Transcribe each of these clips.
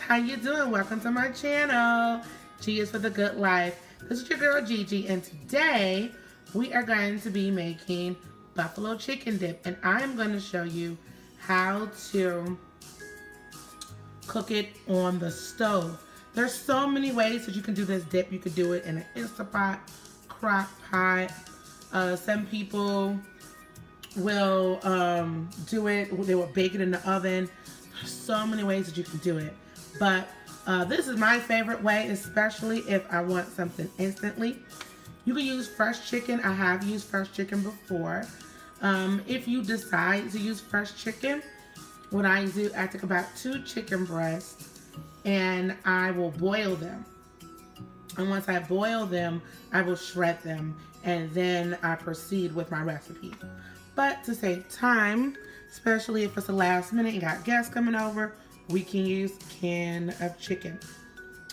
how you doing? Welcome to my channel. G is for the good life. This is your girl Gigi, and today we are going to be making buffalo chicken dip, and I'm going to show you how to cook it on the stove. There's so many ways that you can do this dip. You could do it in an Instant Pot, crock pot. Some people will do it, they will bake it in the oven. There's so many ways that you can do it, but this is my favorite way, especially if I want something instantly. You can use fresh chicken. I have used fresh chicken before. If you decide to use fresh chicken, what I do, I take about 2 chicken breasts and I will boil them. And once I boil them, I will shred them, and then I proceed with my recipe. But to save time, especially if it's the last minute and got guests coming over, we can use a can of chicken.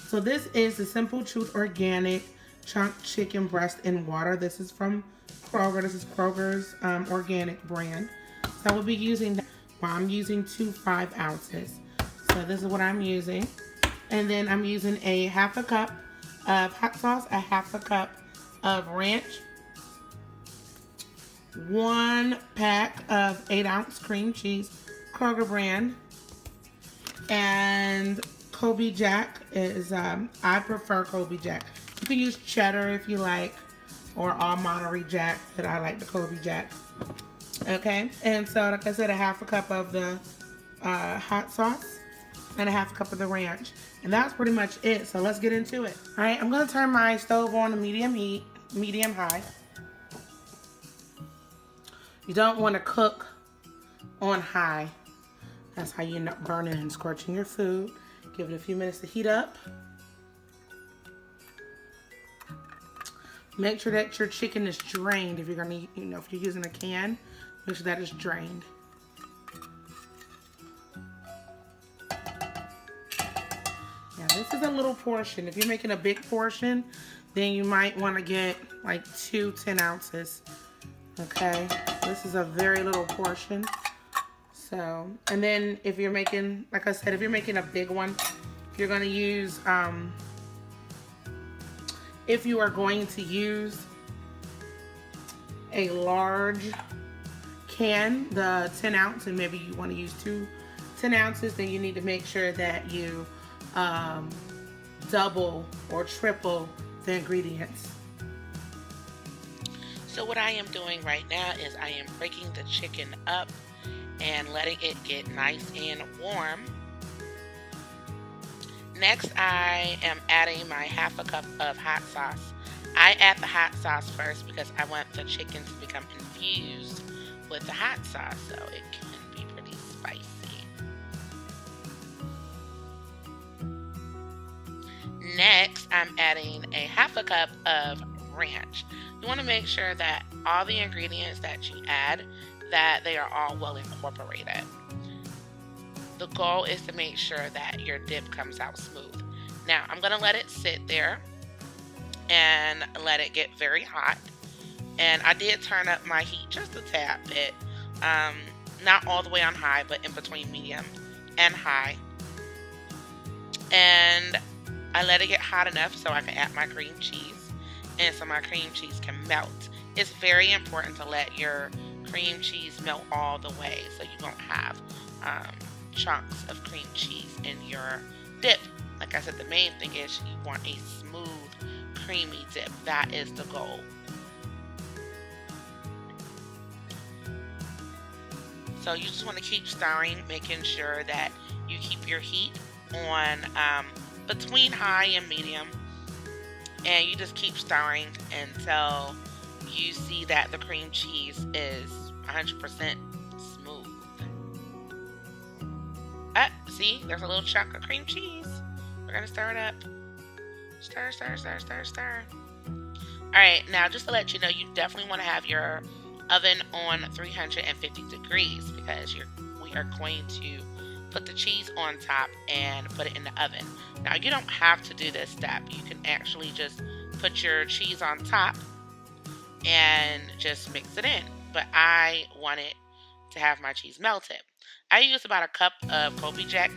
So this is the Simple Truth Organic Chunk Chicken Breast in Water. This is from Kroger. This is Kroger's organic brand. So I will be using that. Well, I'm using 2 5 ounces. So this is what I'm using. And then I'm using a half a cup of hot sauce, a half a cup of ranch, 1 pack of 8-ounce cream cheese, Kroger brand, and Colby Jack is, I prefer Colby Jack. You can use Cheddar if you like, or all Monterey Jack, but I like the Colby Jack. Okay, and so like I said, a half a cup of the hot sauce and a half a cup of the ranch. And that's pretty much it, so let's get into it. All right, I'm gonna turn my stove on to medium heat, medium high. You don't want to cook on high. That's how you end up burning and scorching your food. Give it a few minutes to heat up. Make sure that your chicken is drained. If you're gonna, if you're using a can, make sure that it's drained. Now this is a little portion. If you're making a big portion, then you might want to get like 2 10 ounces. Okay, this is a very little portion. So, and then if you're making, like I said, if you're making a big one, if you're going to use, if you are going to use a large can, the 10 ounce, and maybe you want to use 2 10 ounces, then you need to make sure that you double or triple the ingredients. So what I am doing right now is I am breaking the chicken up and letting it get nice and warm. Next, I am adding my half a cup of hot sauce. I add the hot sauce first because I want the chicken to become infused with the hot sauce, so it can be pretty spicy. Next, I'm adding a half a cup of ranch. You want to make sure that all the ingredients that you add, that they are all well incorporated. The goal is to make sure that your dip comes out smooth. Now, I'm going to let it sit there and let it get very hot. And I did turn up my heat just a tad bit. Not all the way on high, but in between medium and high. And I let it get hot enough so I can add my cream cheese, and so my cream cheese can melt. It's very important to let your cream cheese melt all the way so you don't have chunks of cream cheese in your dip. Like I said, the main thing is you want a smooth, creamy dip. That is the goal. So you just want to keep stirring, making sure that you keep your heat on between high and medium, and you just keep stirring until you see that the cream cheese is 100% smooth. See, there's a little chunk of cream cheese. We're gonna stir it up. Stir, stir, stir, stir, stir. Alright, now just to let you know, you definitely want to have your oven on 350 degrees because we are going to put the cheese on top and put it in the oven. Now, you don't have to do this step. You can actually just put your cheese on top and just mix it in. But I wanted to have my cheese melted. I use about a cup of Colby Jack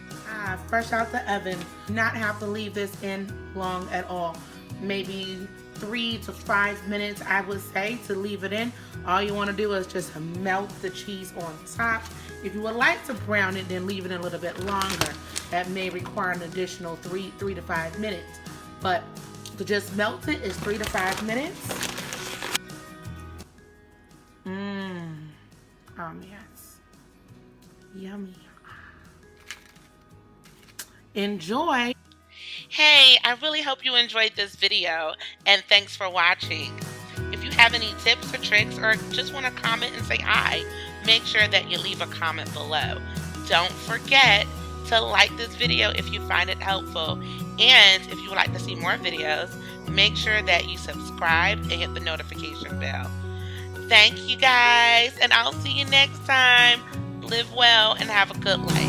Fresh out the oven. Not have to leave this in long at all. Maybe 3 to 5 minutes, I would say, to leave it in. All you want to do is just melt the cheese on top. If you would like to brown it, then leave it in a little bit longer. That may require an additional 3 to 5 minutes. But to just melt it is 3 to 5 minutes. Oh yes. Yummy. Enjoy. Hey, I really hope you enjoyed this video, and thanks for watching. If you have any tips or tricks, or just want to comment and say hi, make sure that you leave a comment below. Don't forget to like this video if you find it helpful, and if you would like to see more videos, make sure that you subscribe and hit the notification bell. Thank you guys, and I'll see you next time. Live well and have a good life.